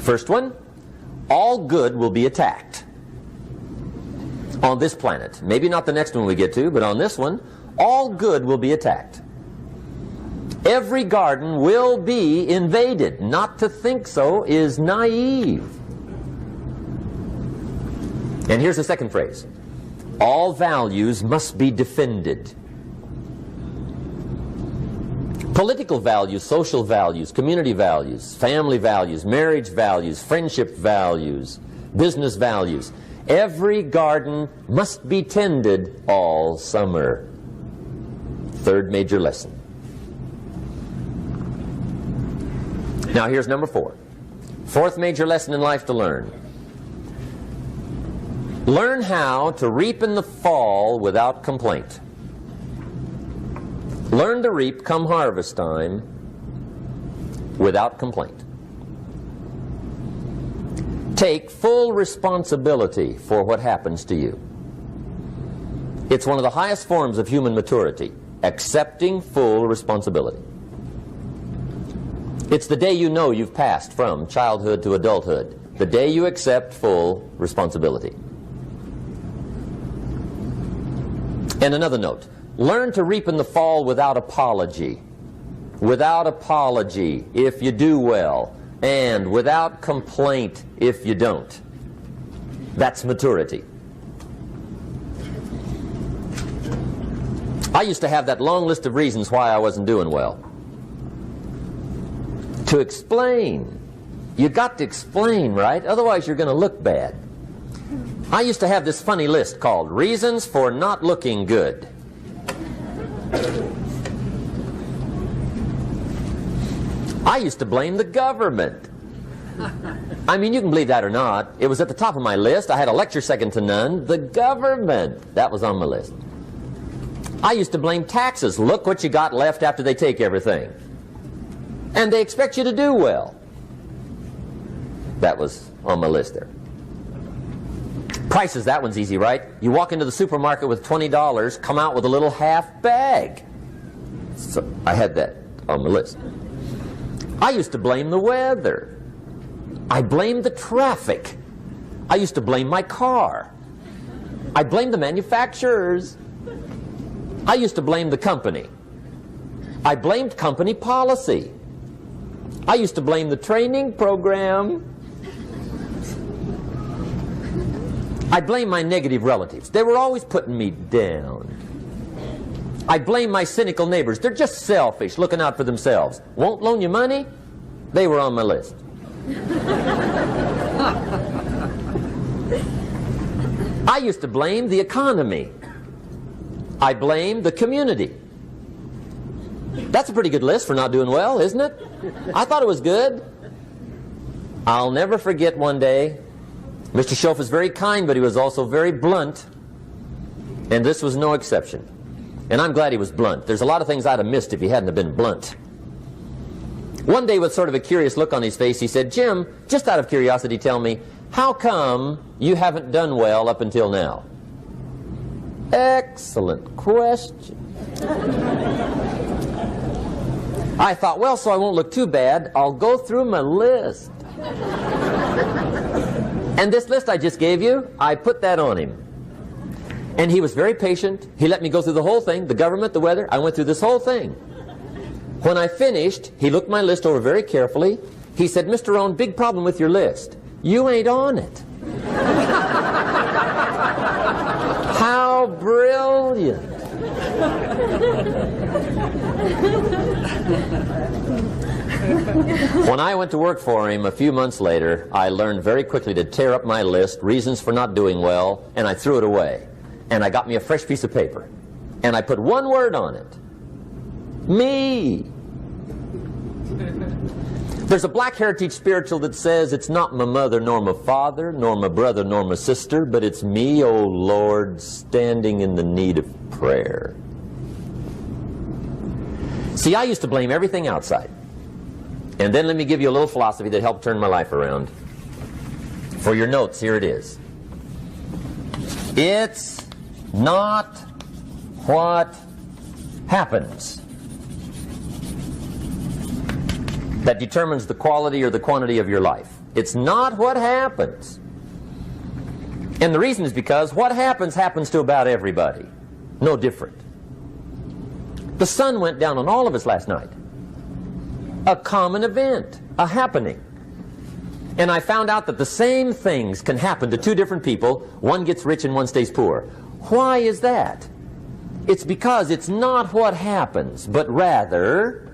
First one, all good will be attacked on this planet. Maybe not the next one we get to, but on this one, all good will be attacked. Every garden will be invaded. Not to think so is naive. And here's the second phrase. All values must be defended. Political values, social values, community values, family values, marriage values, friendship values, business values. Every garden must be tended all summer. Third major lesson. Now here's number 4. Fourth major lesson in life to learn. Learn how to reap in the fall without complaint. Learn to reap come harvest time without complaint. Take full responsibility for what happens to you. It's one of the highest forms of human maturity, accepting full responsibility. It's the day you know you've passed from childhood to adulthood, the day you accept full responsibility. And another note, learn to reap in the fall without apology. Without apology if you do well, and without complaint if you don't. That's maturity. I used to have that long list of reasons why I wasn't doing well. To explain. You got to explain, right? Otherwise you're going to look bad. I used to have this funny list called Reasons for Not Looking Good. I used to blame the government. I mean, you can believe that or not. It was at the top of my list. I had a lecture second to none. The government. That was on my list. I used to blame taxes. Look what you got left after they take everything. And they expect you to do well. That was on my list there. Prices, that one's easy, right? You walk into the supermarket with $20, come out with a little half bag. So I had that on my list. I used to blame the weather. I blamed the traffic. I used to blame my car. I blamed the manufacturers. I used to blame the company. I blamed company policy. I used to blame the training program. I blame my negative relatives. They were always putting me down. I blame my cynical neighbors. They're just selfish, looking out for themselves. Won't loan you money? They were on my list. I used to blame the economy. I blamed the community. That's a pretty good list for not doing well, isn't it? I thought it was good. I'll never forget one day, Mr. Schoaf was very kind, but he was also very blunt, and this was no exception. And I'm glad he was blunt. There's a lot of things I'd have missed if he hadn't have been blunt. One day, with sort of a curious look on his face, he said, "Jim, just out of curiosity, tell me, how come you haven't done well up until now?" Excellent question. I thought, well, so I won't look too bad, I'll go through my list. And this list I just gave you, I put that on him. And he was very patient. He let me go through the whole thing, the government, the weather. I went through this whole thing. When I finished, he looked my list over very carefully. He said, "Mr. Rohn, big problem with your list. You ain't on it." How brilliant. When I went to work for him a few months later, I learned very quickly to tear up my list, reasons for not doing well, and I threw it away. And I got me a fresh piece of paper. And I put one word on it. Me. There's a Black Heritage spiritual that says, "It's not my mother nor my father, nor my brother nor my sister, but it's me, O Lord, standing in the need of prayer." See, I used to blame everything outside. And then let me give you a little philosophy that helped turn my life around. For your notes, here it is. It's not what happens that determines the quality or the quantity of your life. It's not what happens. And the reason is because what happens happens to about everybody. No different. The sun went down on all of us last night. A common event, a happening. And I found out that the same things can happen to two different people. One gets rich and one stays poor. Why is that? It's because it's not what happens, but rather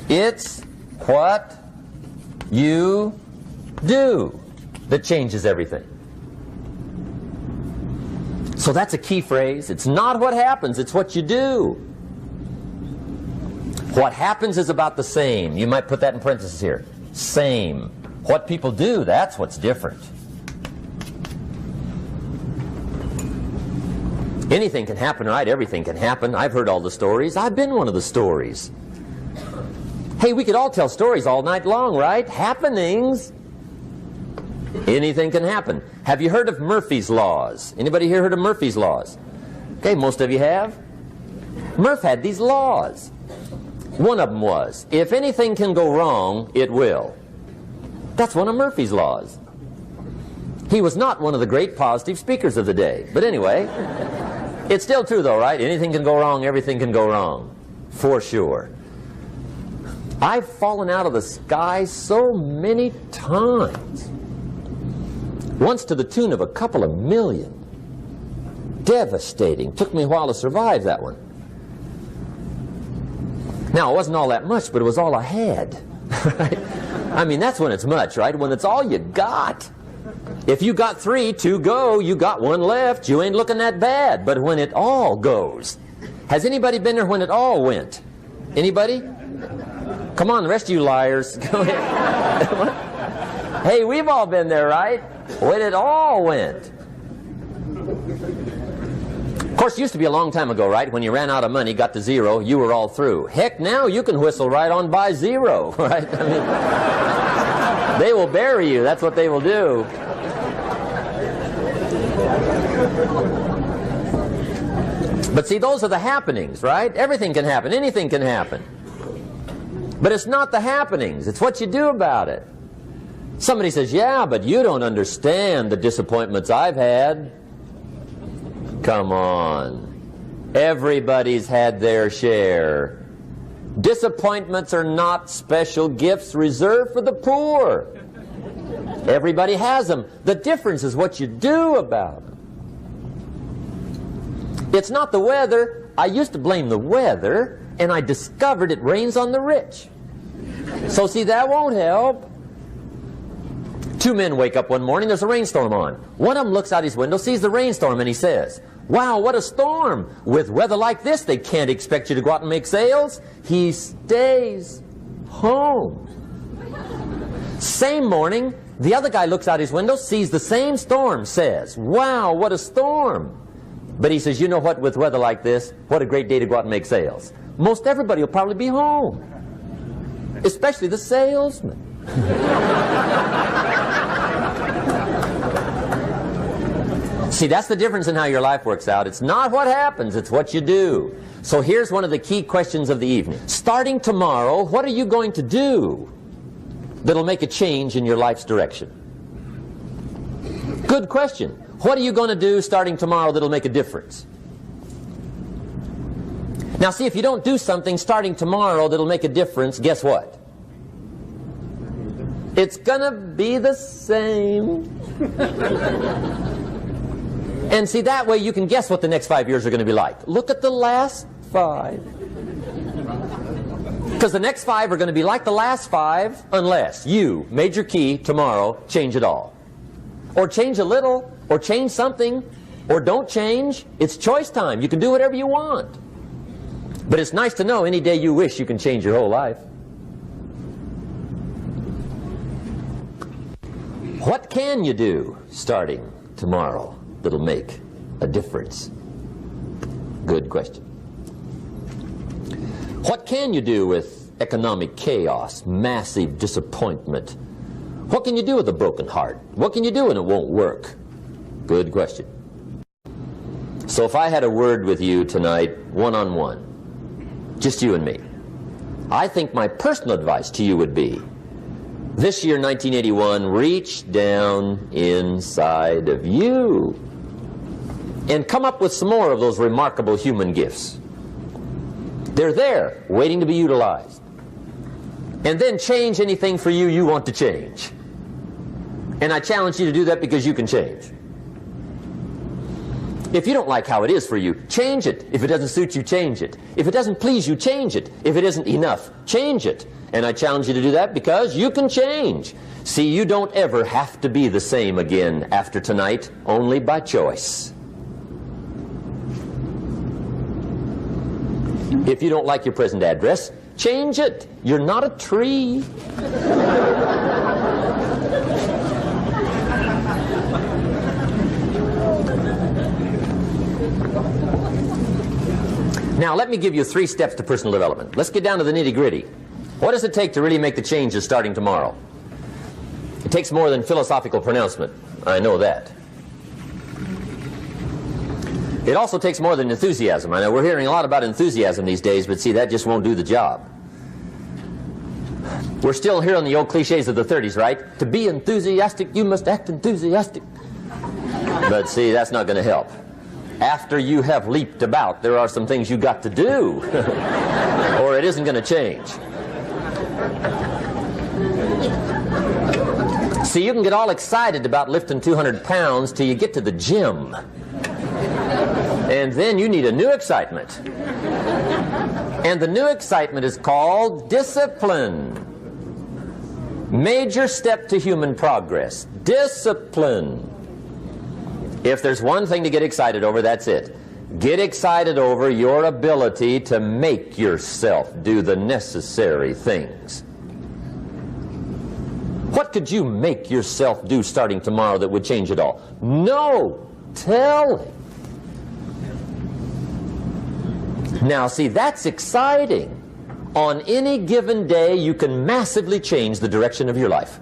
it's what you do that changes everything. So that's a key phrase. It's not what happens, it's what you do. What happens is about the same. You might put that in parentheses here. Same. What people do, that's what's different. Anything can happen, right? Everything can happen. I've heard all the stories. I've been one of the stories. Hey, we could all tell stories all night long, right? Happenings. Anything can happen. Have you heard of Murphy's Laws? Anybody here heard of Murphy's Laws? Okay, most of you have. Murph had these laws. One of them was, if anything can go wrong, it will. That's one of Murphy's Laws. He was not one of the great positive speakers of the day. But anyway, it's still true though, right? Anything can go wrong, everything can go wrong. For sure. I've fallen out of the sky so many times. Once to the tune of a couple of million. Devastating. Took me a while to survive that one. Now, it wasn't all that much, but it was all I had. Right? I mean, that's when it's much, right? When it's all you got. If you got 3, 2 go, you got 1 left, you ain't looking that bad. But when it all goes. Has anybody been there when it all went? Anybody? Come on, the rest of you liars. Go ahead. Hey, we've all been there, right? When it all went. Of course, it used to be a long time ago, right? When you ran out of money, got to 0, you were all through. Heck, now you can whistle right on by 0, right? I mean, they will bury you. That's what they will do. But see, those are the happenings, right? Everything can happen. Anything can happen. But it's not the happenings. It's what you do about it. Somebody says, yeah, but you don't understand the disappointments I've had. Come on. Everybody's had their share. Disappointments are not special gifts reserved for the poor. Everybody has them. The difference is what you do about them. It's not the weather. I used to blame the weather, and I discovered it rains on the rich. So see, that won't help. 2 men wake up one morning, there's a rainstorm on. One of them looks out his window, sees the rainstorm, and he says, wow, what a storm. With weather like this, they can't expect you to go out and make sales. He stays home. Same morning, the other guy looks out his window, sees the same storm, says, wow, what a storm. But he says, you know what, with weather like this, what a great day to go out and make sales. Most everybody will probably be home. Especially the salesman. See, that's the difference in how your life works out. It's not what happens, it's what you do. So here's one of the key questions of the evening. Starting tomorrow, what are you going to do that'll make a change in your life's direction? Good question. What are you going to do starting tomorrow that'll make a difference? Now see, if you don't do something starting tomorrow that'll make a difference, guess what? It's gonna be the same. And see, that way you can guess what the next 5 years are going to be like. Look at the last 5. Because the next 5 are going to be like the last 5 unless you, major key, tomorrow, change it all. Or change a little, or change something, or don't change. It's choice time. You can do whatever you want. But it's nice to know any day you wish you can change your whole life. What can you do starting tomorrow that'll make a difference? Good question. What can you do with economic chaos, massive disappointment? What can you do with a broken heart? What can you do when it won't work? Good question. So if I had a word with you tonight, one-on-one, just you and me, I think my personal advice to you would be, this year, 1981, reach down inside of you and come up with some more of those remarkable human gifts. They're there, waiting to be utilized. And then change anything for you you want to change. And I challenge you to do that because you can change. If you don't like how it is for you, change it. If it doesn't suit you, change it. If it doesn't please you, change it. If it isn't enough, change it. And I challenge you to do that because you can change. See, you don't ever have to be the same again after tonight, only by choice. If you don't like your present address, change it. You're not a tree. Now, let me give you 3 steps to personal development. Let's get down to the nitty-gritty. What does it take to really make the changes starting tomorrow? It takes more than philosophical pronouncement. I know that. It also takes more than enthusiasm. I know we're hearing a lot about enthusiasm these days, but see, that just won't do the job. We're still hearing the old cliches of the 30s, right? To be enthusiastic, you must act enthusiastic. But see, that's not going to help. After you have leaped about, there are some things you got to do, or it isn't going to change. See, you can get all excited about lifting 200 pounds till you get to the gym. And then you need a new excitement. And the new excitement is called discipline. Major step to human progress. Discipline. If there's one thing to get excited over, that's it. Get excited over your ability to make yourself do the necessary things. What could you make yourself do starting tomorrow that would change it all? No! Tell him. Now, see, that's exciting. On any given day, you can massively change the direction of your life.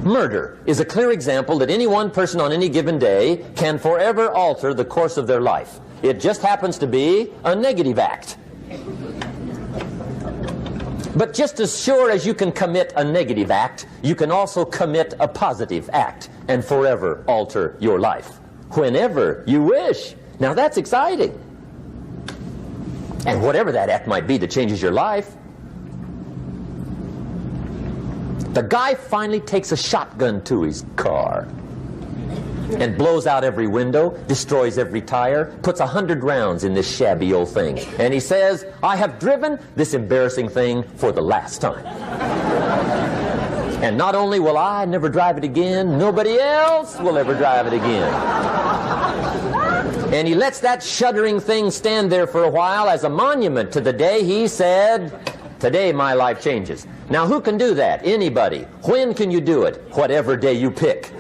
Murder is a clear example that any one person on any given day can forever alter the course of their life. It just happens to be a negative act. But just as sure as you can commit a negative act, you can also commit a positive act and forever alter your life, whenever you wish. Now that's exciting. And whatever that act might be that changes your life. The guy finally takes a shotgun to his car and blows out every window, destroys every tire, puts 100 rounds in this shabby old thing. And he says, I have driven this embarrassing thing for the last time. And not only will I never drive it again, nobody else will ever drive it again. And he lets that shuddering thing stand there for a while as a monument to the day he said, today my life changes. Now who can do that? Anybody. When can you do it? Whatever day you pick.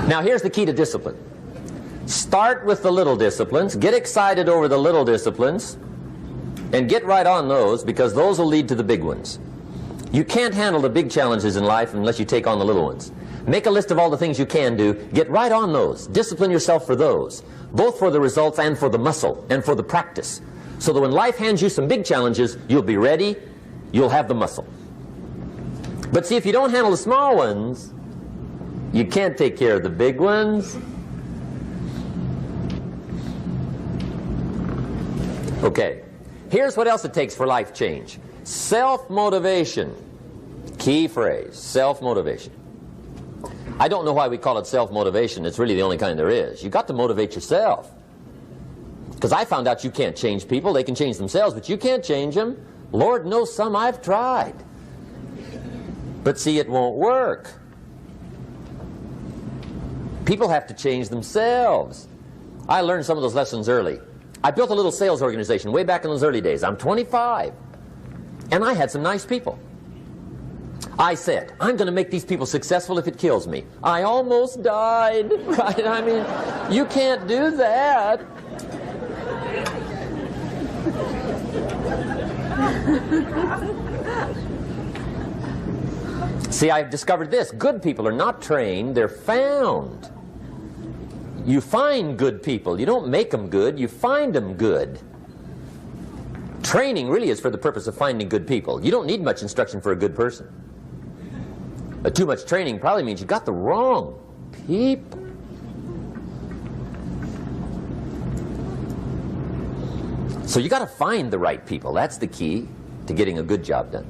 Now here's the key to discipline. Start with the little disciplines, get excited over the little disciplines, and get right on those, because those will lead to the big ones. You can't handle the big challenges in life unless you take on the little ones. Make a list of all the things you can do, get right on those, discipline yourself for those, both for the results and for the muscle and for the practice, so that when life hands you some big challenges, you'll be ready, you'll have the muscle. But see, if you don't handle the small ones, you can't take care of the big ones. Okay, here's what else it takes for life change. Self-motivation. Key phrase, self-motivation. I don't know why we call it self-motivation. It's really the only kind there is. You've got to motivate yourself. Because I found out you can't change people. They can change themselves, but you can't change them. Lord knows some I've tried. But see, it won't work. People have to change themselves. I learned some of those lessons early. I built a little sales organization way back in those early days. I'm 25. And I had some nice people. I said, I'm going to make these people successful if it kills me. I almost died, right? I mean, you can't do that. See, I've discovered this. Good people are not trained, they're found. You find good people. You don't make them good, you find them good. Training really is for the purpose of finding good people. You don't need much instruction for a good person. But too much training probably means you got the wrong people. So you got to find the right people. That's the key to getting a good job done.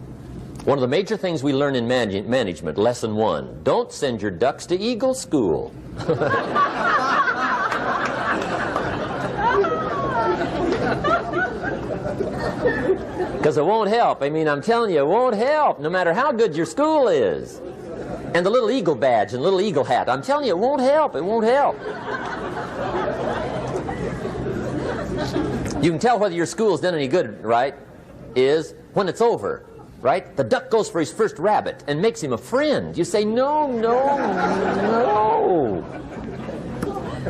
One of the major things we learn in management, lesson 1, don't send your ducks to Eagle School. Because it won't help. I mean, I'm telling you, it won't help no matter how good your school is. And the little eagle badge and little eagle hat, I'm telling you, it won't help. It won't help. You can tell whether your school's done any good, right, is when it's over, right? The duck goes for his first rabbit and makes him a friend. You say, no, no, no.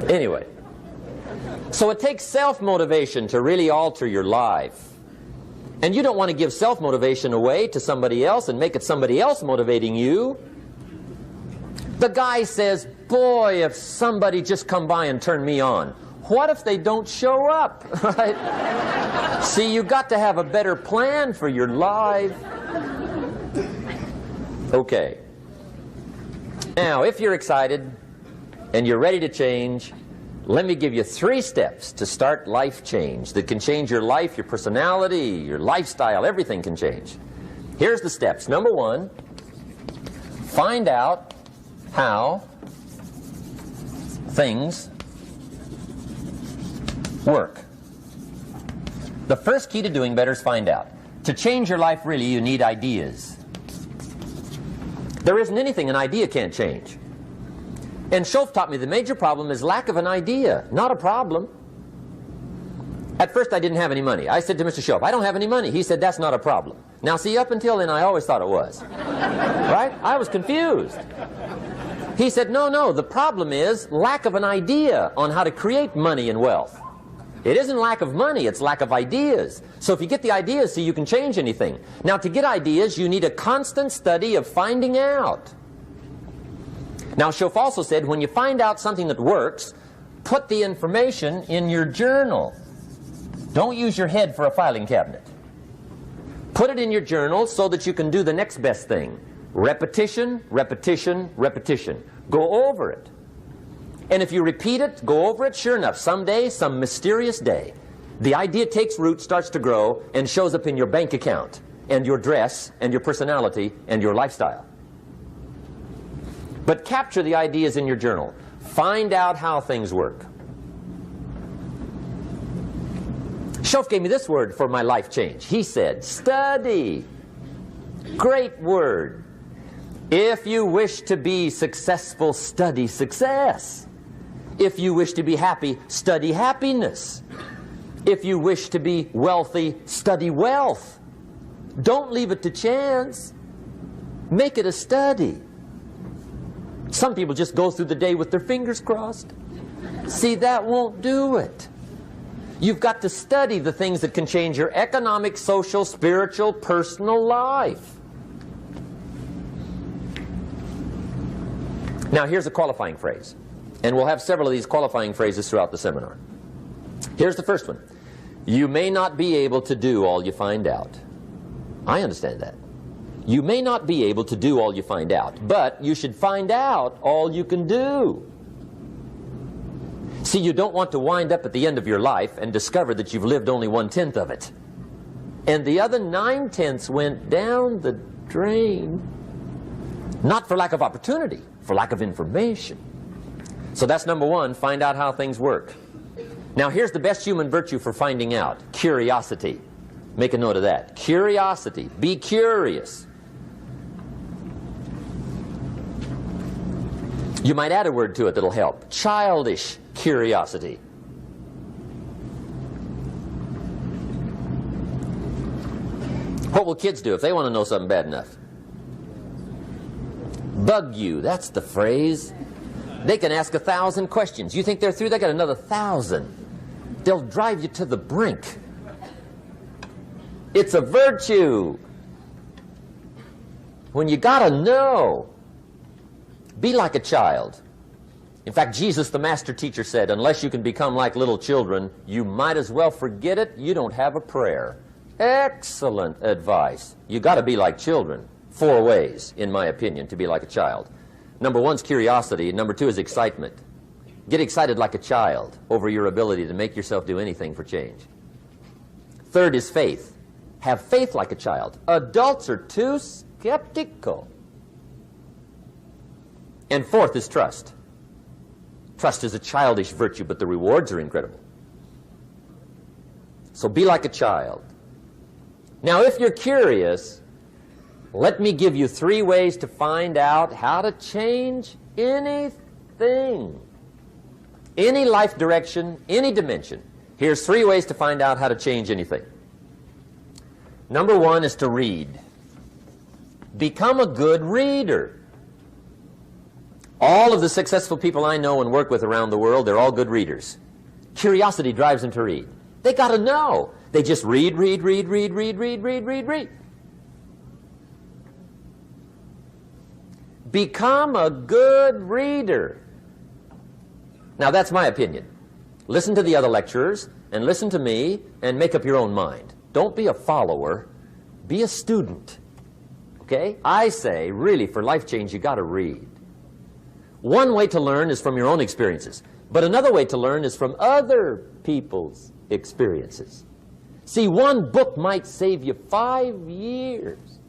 Anyway, so it takes self-motivation to really alter your life. And you don't want to give self-motivation away to somebody else and make it somebody else motivating you. The guy says, boy, if somebody just come by and turn me on. What if they don't show up, right? See, you got to have a better plan for your life. Okay. Now, if you're excited and you're ready to change, let me give you 3 steps to start life change that can change your life, your personality, your lifestyle, everything can change. Here's the steps. Number 1, find out how things work. The first key to doing better is find out. To change your life, really, you need ideas. There isn't anything an idea can't change. And Schoff taught me the major problem is lack of an idea, not a problem. At first I didn't have any money. I said to Mr. Schoff, I don't have any money. He said, that's not a problem. Now see, up until then I always thought it was. Right? I was confused. He said, no, no, the problem is lack of an idea on how to create money and wealth. It isn't lack of money, it's lack of ideas. So if you get the ideas, see, you can change anything. Now, to get ideas, you need a constant study of finding out. Now, Schoff also said, when you find out something that works, put the information in your journal. Don't use your head for a filing cabinet. Put it in your journal so that you can do the next best thing. Repetition, repetition, repetition. Go over it. And if you repeat it, go over it, sure enough, someday, some mysterious day, the idea takes root, starts to grow, and shows up in your bank account, and your dress, and your personality, and your lifestyle. But capture the ideas in your journal. Find out how things work. Schoff gave me this word for my life change. He said, study. Great word. If you wish to be successful, study success. If you wish to be happy, study happiness. If you wish to be wealthy, study wealth. Don't leave it to chance. Make it a study. Some people just go through the day with their fingers crossed. See, that won't do it. You've got to study the things that can change your economic, social, spiritual, personal life. Now, here's a qualifying phrase. And we'll have several of these qualifying phrases throughout the seminar. Here's the first one. You may not be able to do all you find out. I understand that. You may not be able to do all you find out, but you should find out all you can do. See, you don't want to wind up at the end of your life and discover that you've lived only 1/10 of it. And the other 9/10 went down the drain. Not for lack of opportunity, for lack of information. So that's number 1, find out how things work. Now here's the best human virtue for finding out. Curiosity. Make a note of that. Curiosity. Be curious. You might add a word to it that'll help. Childish curiosity. What will kids do if they want to know something bad enough? Bug you. That's the phrase. They can ask 1,000 questions. You think they're through? They got another 1,000. They'll drive you to the brink. It's a virtue. when you gotta know. Be like a child. In fact, Jesus, the master teacher, said, unless you can become like little children, you might as well forget it. You don't have a prayer. Excellent advice. You got to be like children. 4 ways, in my opinion, to be like a child. Number 1 is curiosity. Number 2 is excitement. Get excited like a child over your ability to make yourself do anything for change. 3rd is faith. Have faith like a child. Adults are too skeptical. And 4th is trust. Trust is a childish virtue, but the rewards are incredible. So be like a child. Now, if you're curious, let me give you 3 ways to find out how to change anything. Any life direction, any dimension. Here's 3 ways to find out how to change anything. Number 1 is to read. Become a good reader. All of the successful people I know and work with around the world, they're all good readers. Curiosity drives them to read. They got to know. They just read. Become a good reader. Now, that's my opinion. Listen to the other lecturers and listen to me and make up your own mind. Don't be a follower. Be a student. Okay? I say, really, for life change, you got to read. One way to learn is from your own experiences, but another way to learn is from other people's experiences. See, one book might save you 5 years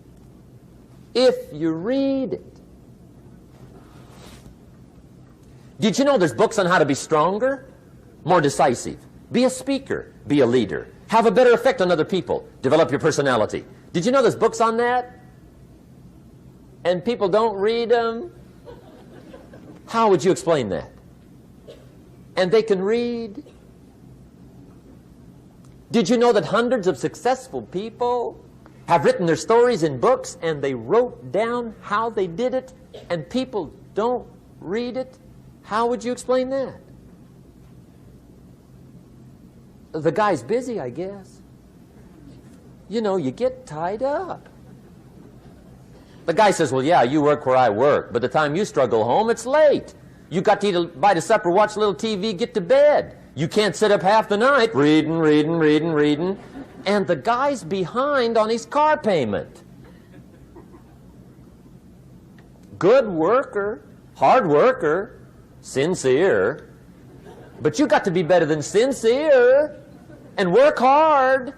if you read it. Did you know there's books on how to be stronger, more decisive, be a speaker, be a leader, have a better effect on other people, develop your personality? Did you know there's books on that? And people don't read them? How would you explain that? And they can read? Did you know that hundreds of successful people have written their stories in books and they wrote down how they did it and people don't read it? How would you explain that? The guy's busy, I guess. You know, you get tied up. The guy says, well, yeah, you work where I work, but the time you struggle home, it's late. You got to eat a bite of supper, watch a little TV, get to bed. You can't sit up half the night reading. And the guy's behind on his car payment. Good worker, hard worker, sincere. But you got to be better than sincere and work hard.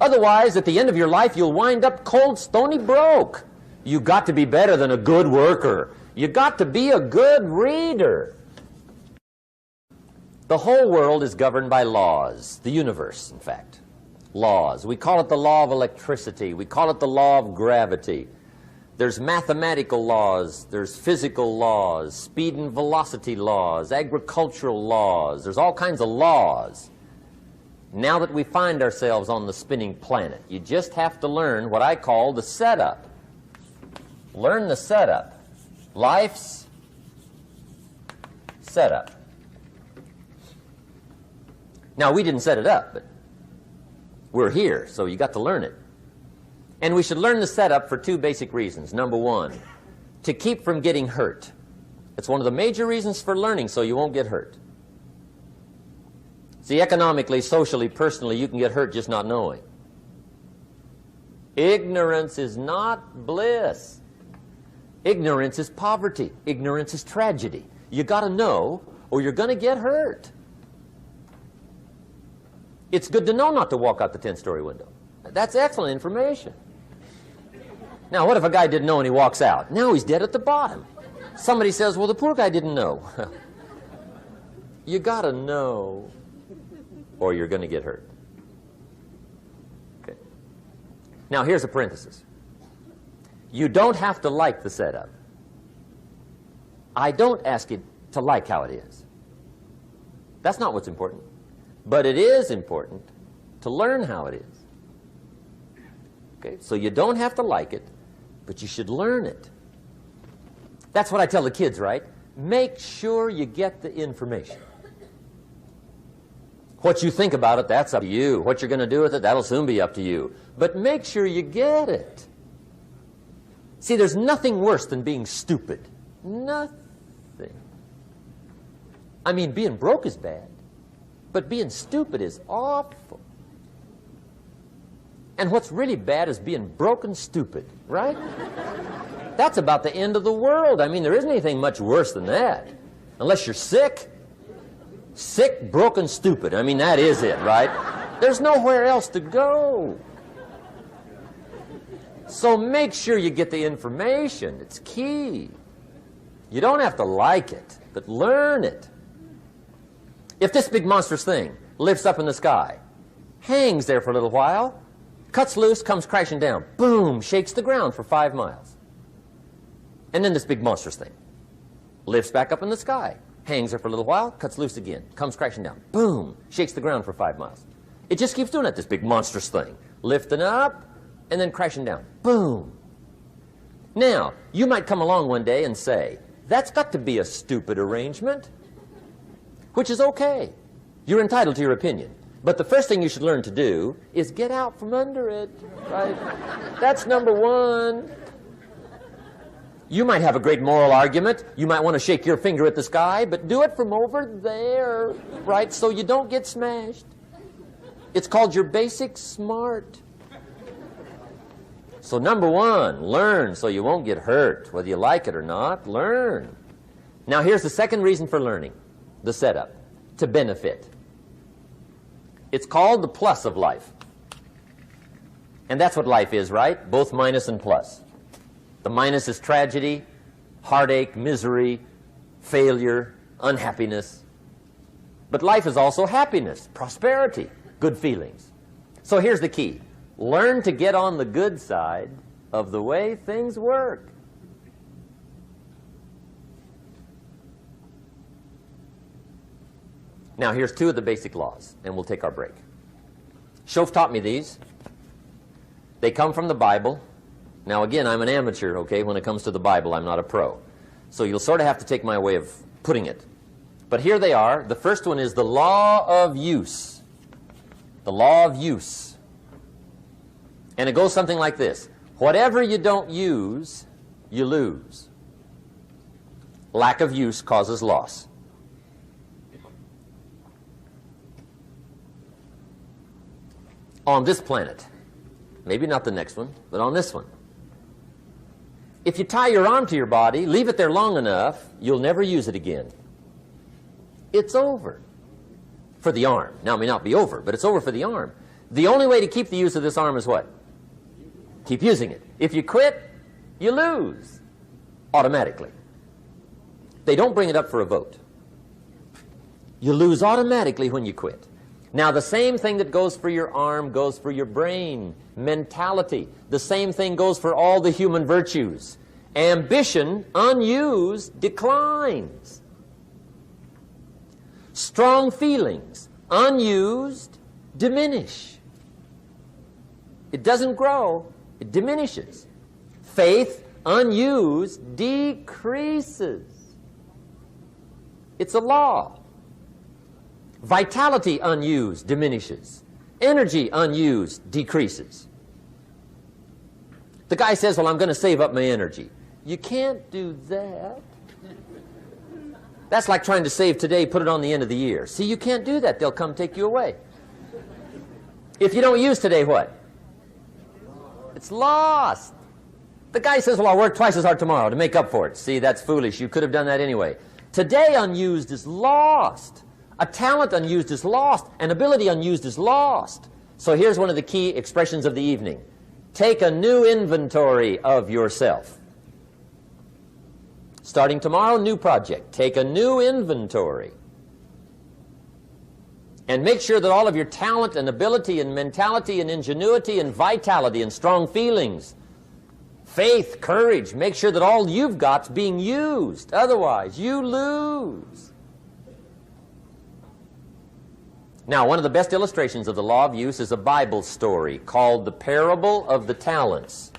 Otherwise, at the end of your life, you'll wind up cold, stony broke. You got to be better than a good worker. You got to be a good reader. The whole world is governed by laws. The universe, in fact. Laws. We call it the law of electricity. We call it the law of gravity. There's mathematical laws. There's physical laws. Speed and velocity laws. Agricultural laws. There's all kinds of laws. Now that we find ourselves on the spinning planet, you just have to learn what I call the setup. Learn the setup. Life's setup. Now, we didn't set it up, but we're here, so you got to learn it. And we should learn the setup for 2 basic reasons. Number 1, to keep from getting hurt. It's one of the major reasons for learning, so you won't get hurt. See, economically, socially, personally, you can get hurt just not knowing. Ignorance is not bliss. Ignorance is poverty. Ignorance is tragedy. You got to know, or you're going to get hurt. It's good to know not to walk out the 10-story window. That's excellent information. Now, what if a guy didn't know and he walks out? Now he's dead at the bottom. Somebody says, well, the poor guy didn't know. You got to know, or you're going to get hurt. Okay. Now, here's a parenthesis. You don't have to like the setup. I don't ask you to like how it is. That's not what's important. But it is important to learn how it is. Okay? So you don't have to like it, but you should learn it. That's what I tell the kids, right? Make sure you get the information. What you think about it, that's up to you. What you're going to do with it, that'll soon be up to you. But make sure you get it. See, there's nothing worse than being stupid. Nothing. I mean, being broke is bad, but being stupid is awful. And what's really bad is being broken stupid, right? That's about the end of the world. I mean, there isn't anything much worse than that. Unless you're sick. Sick, broken, stupid. I mean, that is it, right? There's nowhere else to go. So make sure you get the information. It's key. You don't have to like it, but learn it. If this big monstrous thing lifts up in the sky, hangs there for a little while, cuts loose, comes crashing down, boom, shakes the ground for 5 miles. And then this big monstrous thing lifts back up in the sky, hangs there for a little while, cuts loose again, comes crashing down, boom, shakes the ground for 5 miles. It just keeps doing it, this big monstrous thing, lifting up and then crashing down, boom. Now, you might come along one day and say, that's got to be a stupid arrangement, which is okay. You're entitled to your opinion. But the first thing you should learn to do is get out from under it, right? That's number one. You might have a great moral argument. You might want to shake your finger at the sky, but do it from over there, right, so you don't get smashed. It's called your basic smart. So number one, learn so you won't get hurt. Whether you like it or not, learn. Now here's the second reason for learning, the setup, to benefit. It's called the plus of life. And that's what life is, right? Both minus and plus. The minus is tragedy, heartache, misery, failure, unhappiness. But life is also happiness, prosperity, good feelings. So here's the key. Learn to get on the good side of the way things work. Now, here's 2 of the basic laws, and we'll take our break. Shof taught me these. They come from the Bible. Now, again, I'm an amateur, okay? When it comes to the Bible, I'm not a pro. So you'll sort of have to take my way of putting it. But here they are. The first one is the law of use. The law of use. And it goes something like this. Whatever you don't use, you lose. Lack of use causes loss. On this planet, maybe not the next one, but on this one, if you tie your arm to your body, leave it there long enough, you'll never use it again. It's over for the arm. Now, it may not be over, but it's over for the arm. The only way to keep the use of this arm is what? Keep using it. If you quit, you lose automatically. They don't bring it up for a vote. You lose automatically when you quit. Now, the same thing that goes for your arm goes for your brain, mentality. The same thing goes for all the human virtues. Ambition, unused, declines. Strong feelings, unused, diminish. It doesn't grow, it diminishes. Faith, unused, decreases. It's a law. Vitality unused diminishes. Energy unused decreases. The guy says, well, I'm going to save up my energy. You can't do that. That's like trying to save today, put it on the end of the year. See, you can't do that. They'll come take you away. If you don't use today, what? It's lost. The guy says, well, I'll work twice as hard tomorrow to make up for it. See, that's foolish. You could have done that anyway. Today unused is lost. A talent unused is lost. An ability unused is lost. So here's one of the key expressions of the evening. Take a new inventory of yourself. Starting tomorrow, new project. Take a new inventory. And make sure that all of your talent and ability and mentality and ingenuity and vitality and strong feelings, faith, courage, make sure that all you've got's being used. Otherwise, you lose. Now, one of the best illustrations of the law of use is a Bible story called the Parable of the Talents.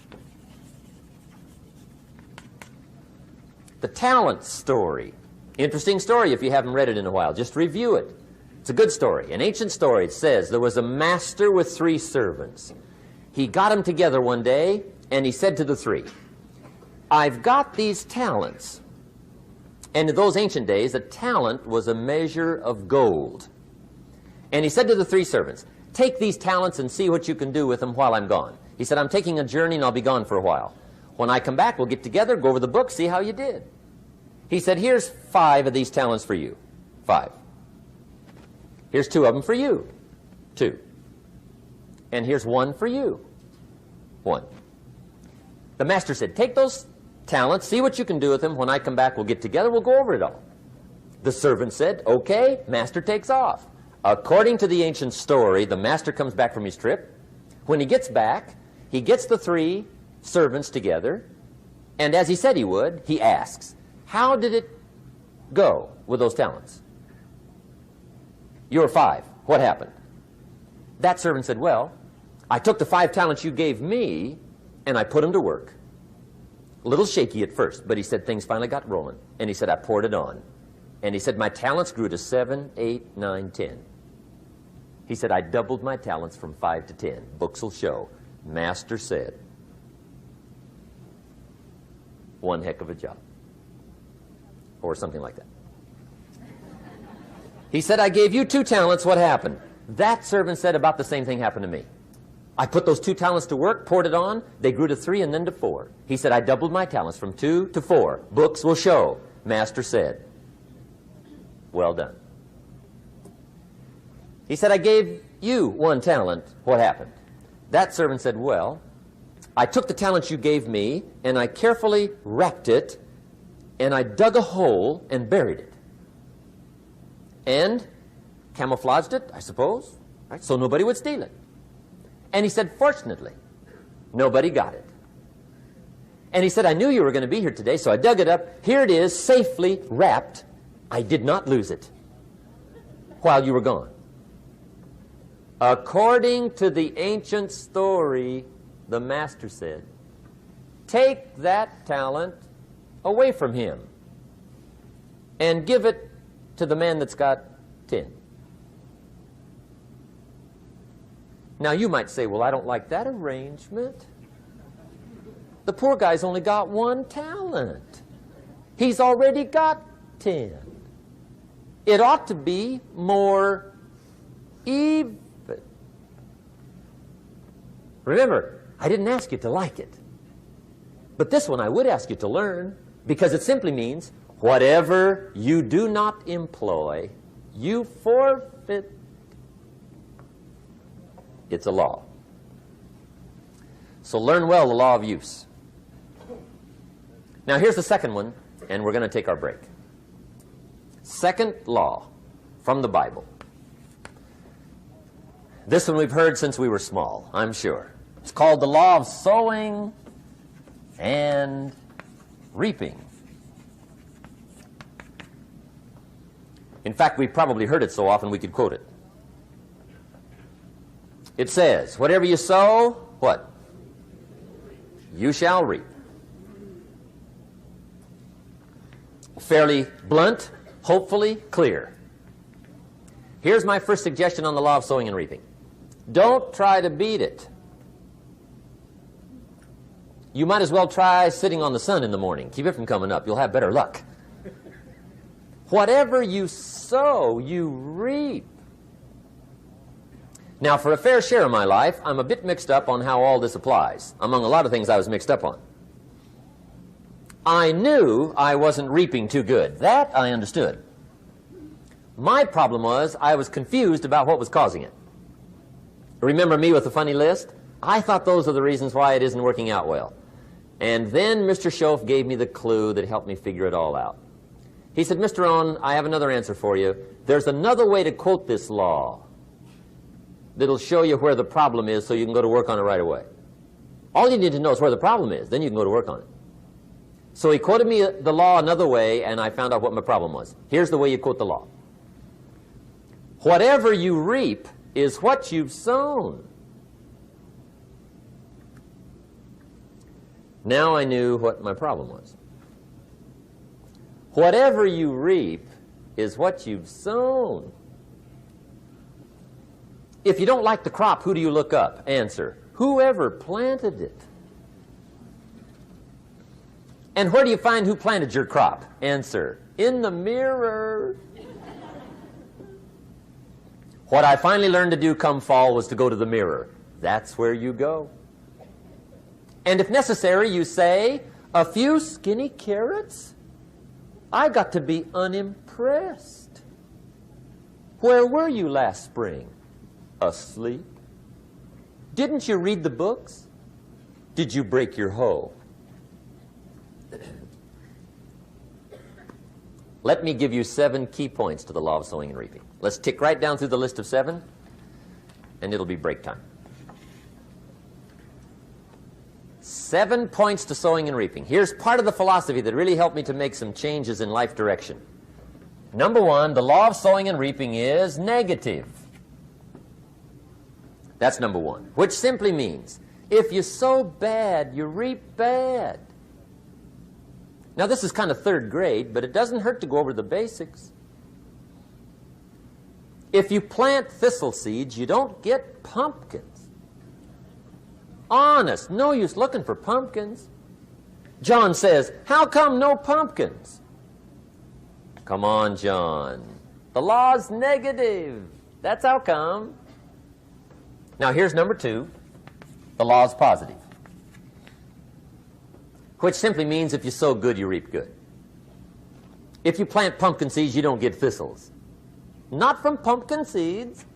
The talent story. Interesting story if you haven't read it in a while. Just review it. It's a good story. An ancient story. It says there was a master with 3 servants. He got them together one day and he said to the 3, I've got these talents. And in those ancient days, a talent was a measure of gold. And he said to the 3 servants, take these talents and see what you can do with them while I'm gone. He said, I'm taking a journey and I'll be gone for a while. When I come back, we'll get together, go over the book, see how you did. He said, here's 5 of these talents for you. 5. Here's 2 of them for you. 2. And here's 1 for you. 1. The master said, take those talents, see what you can do with them. When I come back, we'll get together, we'll go over it all. The servant said, okay, master takes off. According to the ancient story, the master comes back from his trip. When he gets back, he gets the 3 servants together, and as he said he would, he asks, how did it go with those talents? You were 5. What happened? That servant said, well, I took the 5 talents you gave me, and I put them to work. A little shaky at first, but he said things finally got rolling. And he said, I poured it on. And he said, my talents grew to 7, 8, 9, 10. He said, I doubled my talents from 5 to 10. Books will show. Master said, one heck of a job. Or something like that. He said, I gave you 2 talents. What happened? That servant said, about the same thing happened to me. I put those 2 talents to work, poured it on. They grew to 3 and then to 4. He said, I doubled my talents from 2 to 4. Books will show. Master said, well done. He said, I gave you 1 talent. What happened? That servant said, well, I took the talent you gave me, and I carefully wrapped it, and I dug a hole and buried it. And camouflaged it, I suppose, right, so nobody would steal it. And he said, fortunately, nobody got it. And he said, I knew you were going to be here today, so I dug it up. Here it is, safely wrapped. I did not lose it while you were gone. According to the ancient story, the master said, take that talent away from him and give it to the man that's got 10. Now you might say, well, I don't like that arrangement. The poor guy's only got 1 talent. He's already got 10. It ought to be more even. Remember, I didn't ask you to like it. But this one I would ask you to learn, because it simply means whatever you do not employ, you forfeit. It's a law. So learn well the law of use. Now here's the second one, and we're going to take our break. Second law from the Bible. This one we've heard since we were small, I'm sure. It's called the law of sowing and reaping. In fact, we've probably heard it so often we could quote it. It says, whatever you sow, what? You shall reap. Fairly blunt, hopefully clear. Here's my first suggestion on the law of sowing and reaping. Don't try to beat it. You might as well try sitting on the sun in the morning. Keep it from coming up. You'll have better luck. Whatever you sow, you reap. Now, for a fair share of my life, I'm a bit mixed up on how all this applies. Among a lot of things I was mixed up on. I knew I wasn't reaping too good. That I understood. My problem was I was confused about what was causing it. Remember me with the funny list? I thought those are the reasons why it isn't working out well. And then Mr. Schoaf gave me the clue that helped me figure it all out. He said, Mr. Owen, I have another answer for you. There's another way to quote this law that'll show you where the problem is so you can go to work on it right away. All you need to know is where the problem is. Then you can go to work on it. So he quoted me the law another way, and I found out what my problem was. Here's the way you quote the law. Whatever you reap is what you've sown. Now I knew what my problem was. Whatever you reap is what you've sown. If you don't like the crop, who do you look up? Answer, whoever planted it. And where do you find who planted your crop? Answer, in the mirror. What I finally learned to do come fall was to go to the mirror. That's where you go. And if necessary, you say, a few skinny carrots? I got to be unimpressed. Where were you last spring? Asleep. Didn't you read the books? Did you break your hoe? Let me give you 7 key points to the law of sowing and reaping. Let's tick right down through the list of 7, and it'll be break time. 7 points to sowing and reaping. Here's part of the philosophy that really helped me to make some changes in life direction. Number 1, the law of sowing and reaping is negative. That's number 1, which simply means if you sow bad, you reap bad. Now, this is kind of 3rd grade, but it doesn't hurt to go over the basics. If you plant thistle seeds, you don't get pumpkins. Honest, no use looking for pumpkins. John says, how come no pumpkins? Come on, John. The law's negative. That's how come. Now, here's number 2. The law's positive, which simply means if you sow good, you reap good. If you plant pumpkin seeds, you don't get thistles. Not from pumpkin seeds.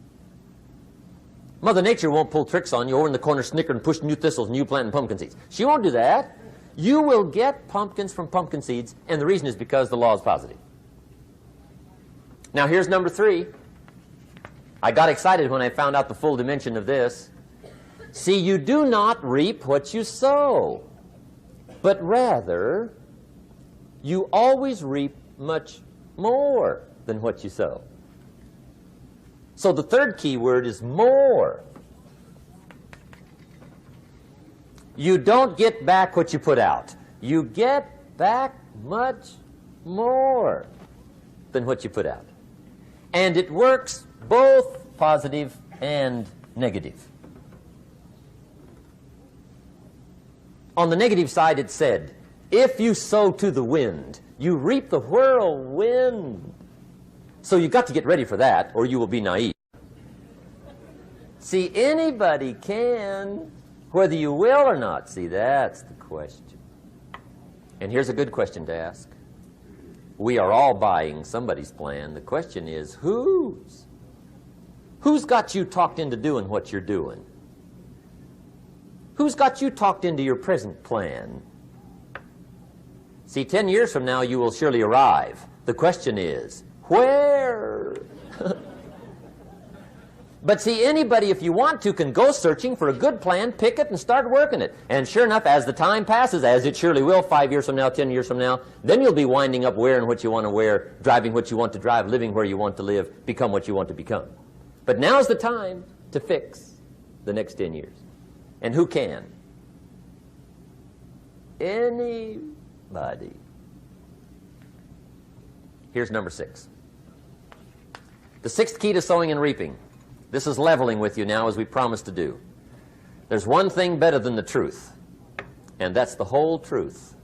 Mother Nature won't pull tricks on you over in the corner snickering, pushing you thistles and you planting pumpkin seeds. She won't do that. You will get pumpkins from pumpkin seeds, and the reason is because the law is positive. Now, here's number 3. I got excited when I found out the full dimension of this. See, you do not reap what you sow, but rather you always reap much more than what you sow. So the 3rd key word is more. You don't get back what you put out. You get back much more than what you put out. And it works both positive and negative. On the negative side, it said, if you sow to the wind, you reap the whirlwind. So you've got to get ready for that, or you will be naive. See, anybody can, whether you will or not. See, that's the question. And here's a good question to ask. We are all buying somebody's plan. The question is, whose? Who's got you talked into doing what you're doing? Who's got you talked into your present plan? See, 10 years from now, you will surely arrive. The question is, where? But see, anybody, if you want to, can go searching for a good plan, pick it, and start working it. And sure enough, as the time passes, as it surely will 5 years from now, 10 years from now, then you'll be winding up wearing what you want to wear, driving what you want to drive, living where you want to live, become what you want to become. But now's the time to fix the next 10 years. And who can? Anybody. Here's number 6. The 6th key to sowing and reaping. This is leveling with you now, as we promised to do. There's one thing better than the truth, and that's the whole truth.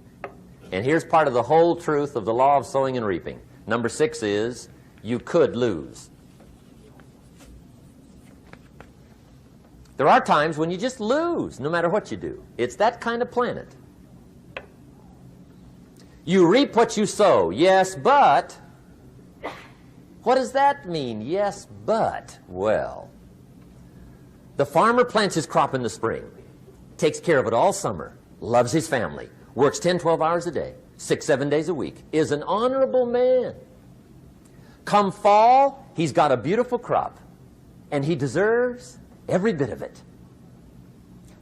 And here's part of the whole truth of the law of sowing and reaping. Number 6 is, you could lose. There are times when you just lose, no matter what you do. It's that kind of planet. You reap what you sow, yes, but... What does that mean, yes, but? Well, the farmer plants his crop in the spring, takes care of it all summer, loves his family, works 10, 12 hours a day, 6, 7 days a week, is an honorable man. Come fall, he's got a beautiful crop, and he deserves every bit of it.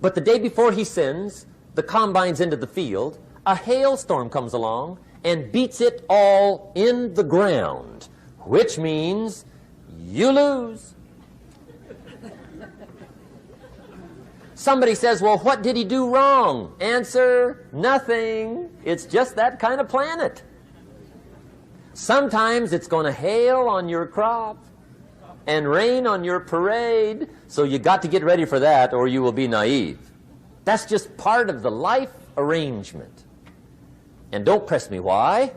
But the day before he sends the combines into the field, a hailstorm comes along and beats it all in the ground, which means you lose. Somebody says, well, what did he do wrong? Answer, nothing. It's just that kind of planet. Sometimes it's going to hail on your crop and rain on your parade, so you got to get ready for that or you will be naive. That's just part of the life arrangement. And don't press me why.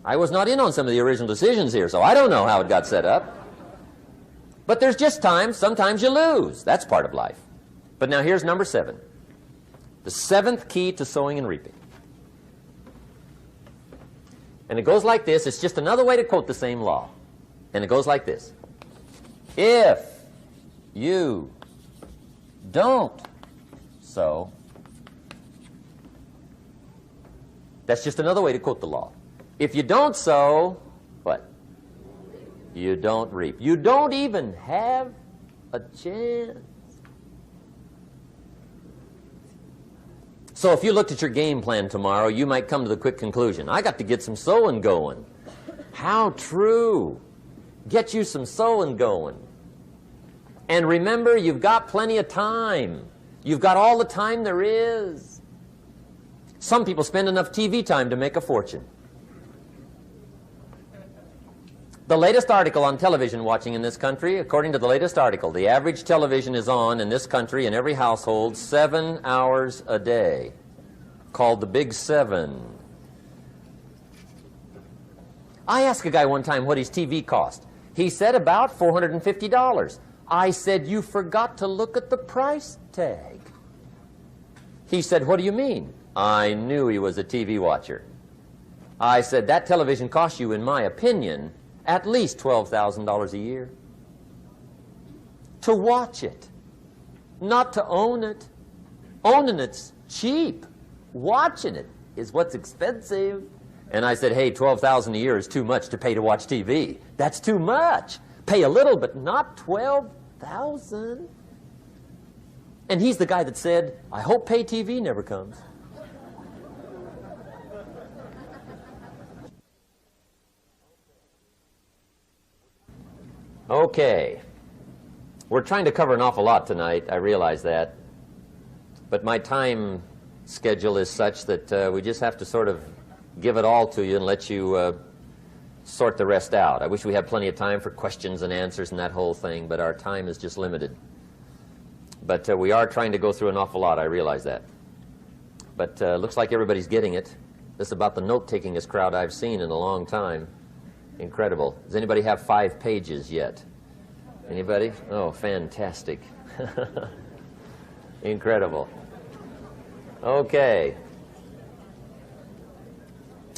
I was not in on some of the original decisions here, so I don't know how it got set up. But there's just times, sometimes you lose. That's part of life. But now here's number 7. The 7th key to sowing and reaping. And it goes like this. It's just another way to quote the same law. And it goes like this. If you don't sow, that's just another way to quote the law. If you don't sow, what? You don't reap. You don't even have a chance. So if you looked at your game plan tomorrow, you might come to the quick conclusion, I got to get some sowing going. How true. Get you some sowing going. And remember, you've got plenty of time. You've got all the time there is. Some people spend enough TV time to make a fortune. The latest article on television watching in this country, according to the latest article, the average television is on in this country in every household 7 hours a day, called the Big 7. I asked a guy one time what his TV cost. He said about $450. I said, you forgot to look at the price tag. He said, what do you mean? I knew he was a TV watcher. I said, that television costs you, in my opinion, at least $12,000 a year. To watch it, not to own it. Owning it's cheap. Watching it is what's expensive. And I said, hey, $12,000 a year is too much to pay to watch TV. That's too much. Pay a little, but not $12,000. And he's the guy that said, I hope pay TV never comes. Okay. We're trying to cover an awful lot tonight, I realize that. But my time schedule is such that we just have to sort of give it all to you and let you sort the rest out. I wish we had plenty of time for questions and answers and that whole thing, but our time is just limited. But we are trying to go through an awful lot, I realize that. But looks like everybody's getting it. This is about the note-takingest crowd I've seen in a long time. Incredible. Does anybody have 5 pages yet? Anybody? Oh, fantastic. Incredible. Okay.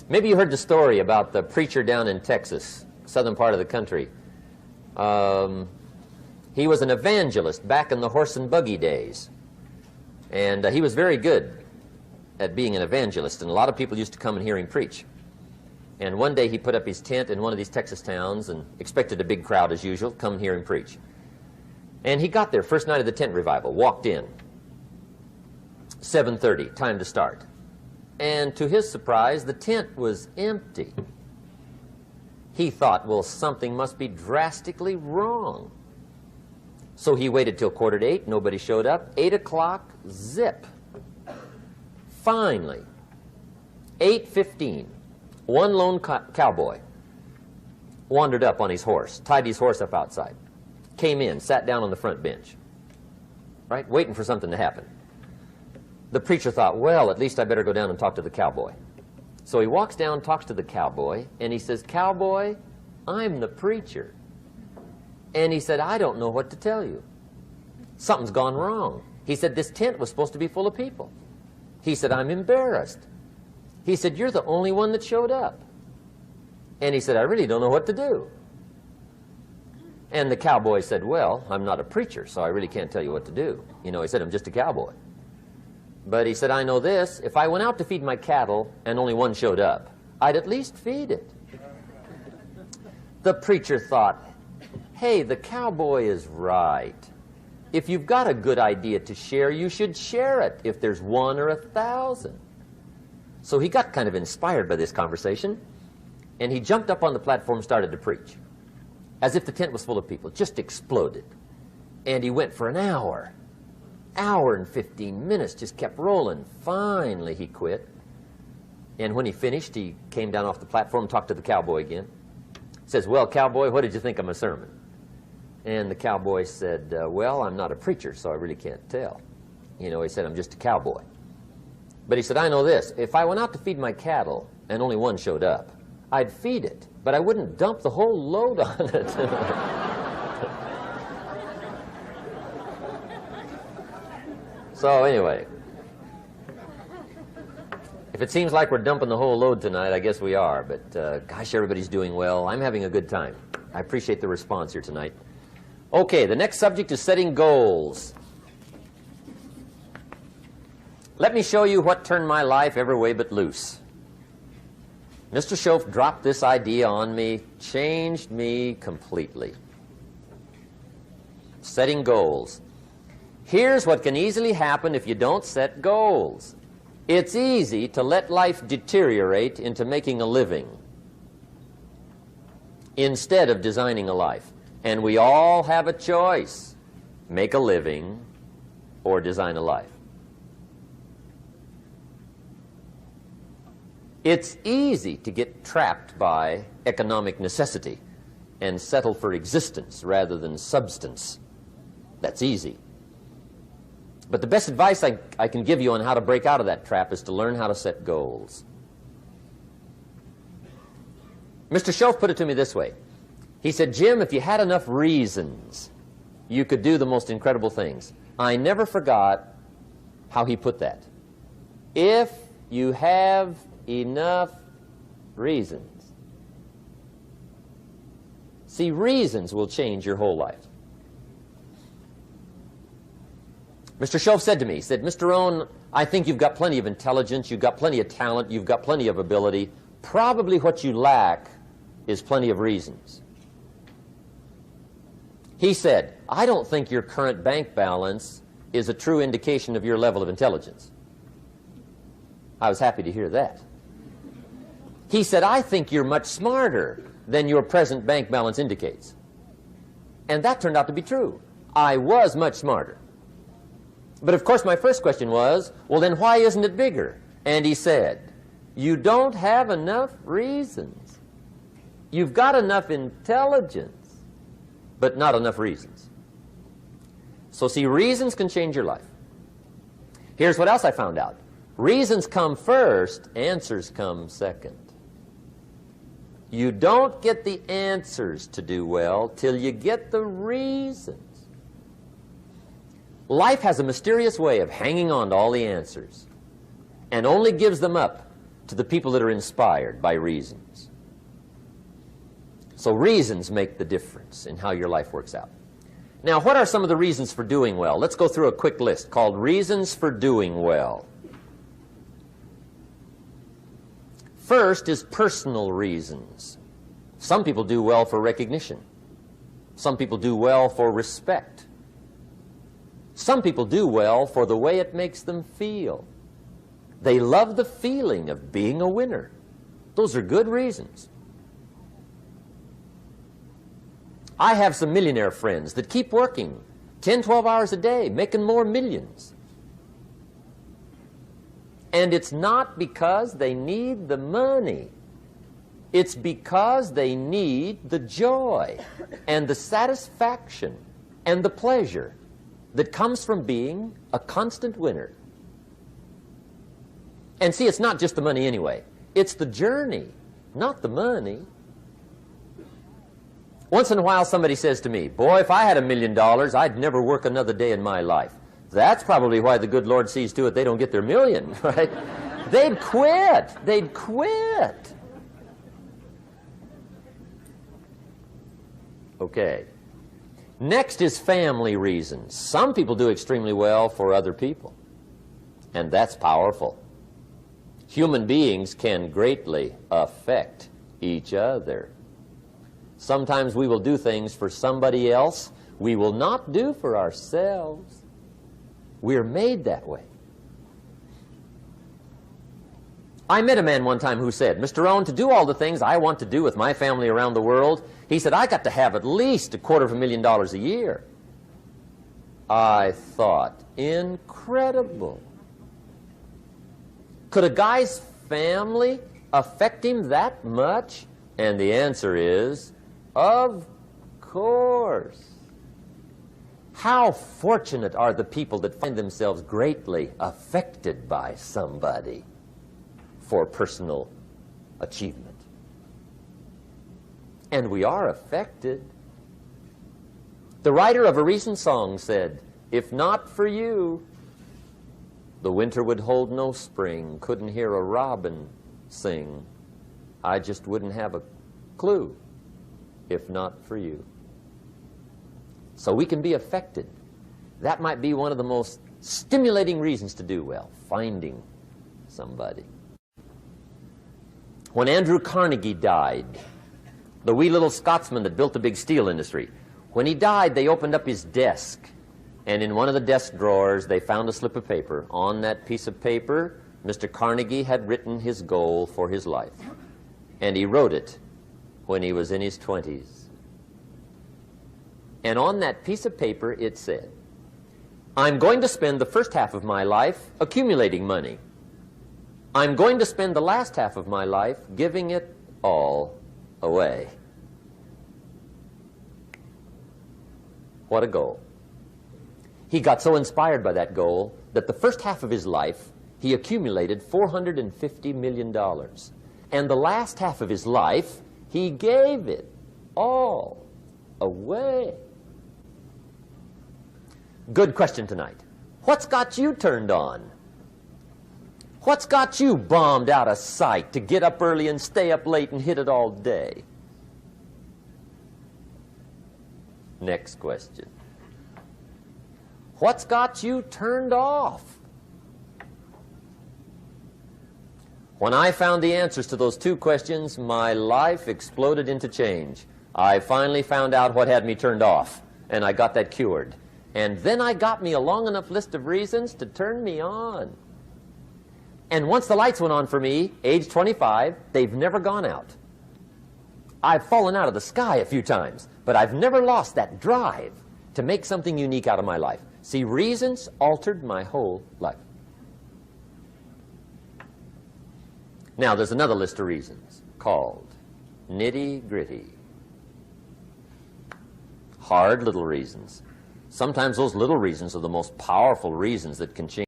Maybe you heard the story about the preacher down in Texas, southern part of the country. He was an evangelist back in the horse and buggy days. And he was very good at being an evangelist, and a lot of people used to come and hear him preach. And one day he put up his tent in one of these Texas towns and expected a big crowd as usual, come hear him preach. And he got there, first night of the tent revival, walked in. 7:30, time to start. And to his surprise, the tent was empty. He thought, well, something must be drastically wrong. So he waited till 7:45, nobody showed up. 8 o'clock, zip. Finally, 8:15, one lone cowboy wandered up on his horse, tied his horse up outside, came in, sat down on the front bench, right, waiting for something to happen. The preacher thought, well, at least I better go down and talk to the cowboy. So he walks down, talks to the cowboy, and he says, cowboy, I'm the preacher. And he said, I don't know what to tell you. Something's gone wrong. He said, this tent was supposed to be full of people. He said, I'm embarrassed. He said, you're the only one that showed up. And he said, I really don't know what to do. And the cowboy said, well, I'm not a preacher, so I really can't tell you what to do. You know, he said, I'm just a cowboy. But he said, I know this, if I went out to feed my cattle and only one showed up, I'd at least feed it. The preacher thought, hey, the cowboy is right. If you've got a good idea to share, you should share it, if there's 1 or 1,000. So he got kind of inspired by this conversation, and he jumped up on the platform and started to preach, as if the tent was full of people, just exploded. And he went for an hour and 15 minutes, just kept rolling. Finally, he quit. And when he finished, he came down off the platform, talked to the cowboy again. He says, well, cowboy, what did you think of my sermon? And the cowboy said, well, I'm not a preacher, so I really can't tell. You know, he said, I'm just a cowboy. But he said, I know this. If I went out to feed my cattle and only one showed up, I'd feed it, but I wouldn't dump the whole load on it. So anyway, if it seems like we're dumping the whole load tonight, I guess we are. But gosh, everybody's doing well. I'm having a good time. I appreciate the response here tonight. Okay, the next subject is setting goals. Let me show you what turned my life every way but loose. Mr. Schoaf dropped this idea on me, changed me completely. Setting goals. Here's what can easily happen if you don't set goals. It's easy to let life deteriorate into making a living instead of designing a life. And we all have a choice. Make a living or design a life. It's easy to get trapped by economic necessity and settle for existence rather than substance. That's easy. But the best advice I can give you on how to break out of that trap is to learn how to set goals. Mr. Schoaf put it to me this way. He said, Jim, if you had enough reasons, you could do the most incredible things. I never forgot how he put that. If you have enough reasons. See, reasons will change your whole life. Mr. Schoaf said to me, he said, Mr. Rohn, I think you've got plenty of intelligence, you've got plenty of talent, you've got plenty of ability. Probably what you lack is plenty of reasons. He said, I don't think your current bank balance is a true indication of your level of intelligence. I was happy to hear that. He said, I think you're much smarter than your present bank balance indicates. And that turned out to be true. I was much smarter. But of course my first question was, well then why isn't it bigger? And he said, you don't have enough reasons. You've got enough intelligence, but not enough reasons. So see, reasons can change your life. Here's what else I found out. Reasons come first, answers come second. You don't get the answers to do well till you get the reasons. Life has a mysterious way of hanging on to all the answers and only gives them up to the people that are inspired by reasons. So reasons make the difference in how your life works out. Now, what are some of the reasons for doing well? Let's go through a quick list called Reasons for Doing Well. First is personal reasons. Some people do well for recognition. Some people do well for respect. Some people do well for the way it makes them feel. They love the feeling of being a winner. Those are good reasons. I have some millionaire friends that keep working 10, 12 hours a day, making more millions. And it's not because they need the money. It's because they need the joy and the satisfaction and the pleasure that comes from being a constant winner. And see, it's not just the money anyway. It's the journey, not the money. Once in a while somebody says to me, boy, if I had $1 million, I'd never work another day in my life. That's probably why the good Lord sees to it they don't get their million, right? They'd quit. They'd quit. Okay. Next is family reasons. Some people do extremely well for other people, and that's powerful. Human beings can greatly affect each other. Sometimes we will do things for somebody else we will not do for ourselves. We're made that way. I met a man one time who said, Mr. Rohn, to do all the things I want to do with my family around the world, he said, I got to have at least $250,000 a year. I thought, incredible. Could a guy's family affect him that much? And the answer is, of course. How fortunate are the people that find themselves greatly affected by somebody for personal achievement. And we are affected. The writer of a recent song said, "If not for you, the winter would hold no spring, couldn't hear a robin sing. I just wouldn't have a clue if not for you." So we can be affected. That might be one of the most stimulating reasons to do well, finding somebody. When Andrew Carnegie died, the wee little Scotsman that built the big steel industry, when he died, they opened up his desk, and in one of the desk drawers, they found a slip of paper. On that piece of paper, Mr. Carnegie had written his goal for his life, and he wrote it when he was in his 20s. And on that piece of paper, it said, "I'm going to spend the first half of my life accumulating money. I'm going to spend the last half of my life giving it all away." What a goal. He got so inspired by that goal that the first half of his life, he accumulated $450 million. And the last half of his life, he gave it all away. Good question tonight. What's got you turned on? What's got you bombed out of sight to get up early and stay up late and hit it all day? Next question. What's got you turned off? When I found the answers to those two questions, my life exploded into change. I finally found out what had me turned off, and I got that cured. And then I got me a long enough list of reasons to turn me on. And once the lights went on for me, age 25, they've never gone out. I've fallen out of the sky a few times, but I've never lost that drive to make something unique out of my life. See, reasons altered my whole life. Now, there's another list of reasons called nitty-gritty. Hard little reasons. Sometimes those little reasons are the most powerful reasons that can change